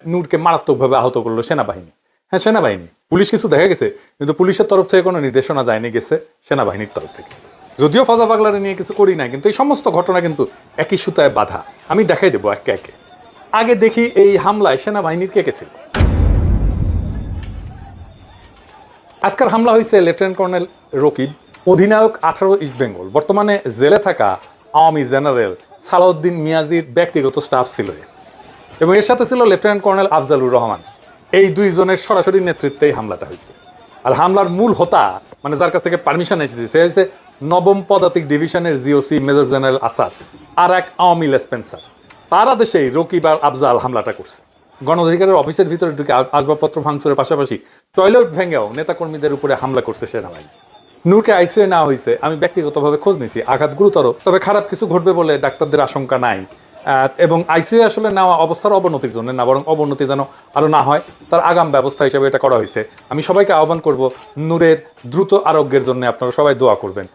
নূরকে মারাত্মকভাবে আহত করলো সেনাবাহিনী। হ্যাঁ, সেনাবাহিনী, পুলিশ কিছু দেখা গেছে, কিন্তু পুলিশের তরফ থেকে কোনো নির্দেশনা যায়নি, গেছে সেনাবাহিনীর তরফ থেকে। যদিও ফজা পাগলারে নিয়ে কিছু করি না, কিন্তু এই সমস্ত ঘটনা কিন্তু একই সুতায় বাধা। আমি দেখাই দেবো একে একে। আগে দেখি এই হামলায় সেনাবাহিনীর কে কে ছিল। আজকের হামলা হয়েছে লেফটেন্যান্ট কর্নেল রকিব, অধিনায়ক 18 ইস্ট বেঙ্গল, বর্তমানে জেলে থাকা আওয়ামী জেনারেল সালাউদ্দিন মিয়াজির ব্যক্তিগত স্টাফ ছিল, এবং এর সাথে ছিল লেফটেন্যান্ট কর্নেল আফজালুর রহমান। এই দুইজনের সরাসরি নেতৃত্বে এই হামলাটা হয়েছে। আর হামলার মূল হোতা, মানে যার কাছ থেকে পারমিশন এসেছে, সে হয়েছে 9ম পদাতিক ডিভিশনের জিওসি মেজর জেনারেল আসাদ, আর এক আওয়ামী লেসপেন্সার। তার আদেশেই রকিব আর আফজাল হামলাটা করছে। গণ অধিকারের অফিসের ভিতরে ঢুকে আসবাবপত্র ভাঙচুরের পাশাপাশি টয়লেট ভেঙেও নেতাকর্মীদের উপরে হামলা করছে সেনাবাহিনী। নূরকে আইসিইউ নেওয়া হয়েছে। আমি ব্যক্তিগতভাবে খোঁজ নিয়েছি, আঘাত গুরুতর, তবে খারাপ কিছু ঘটবে বলে ডাক্তারদের আশঙ্কা নাই। এবং আইসিইউ আসলে নেওয়া অবস্থার অবনতির জন্য না, বরং অবনতি যেন আরো না হয় তার আগাম ব্যবস্থা হিসেবে এটা করা হয়েছে। আমি সবাইকে আহ্বান করব, নূরের দ্রুত আরোগ্যের জন্য আপনারা সবাই দোয়া করবেন।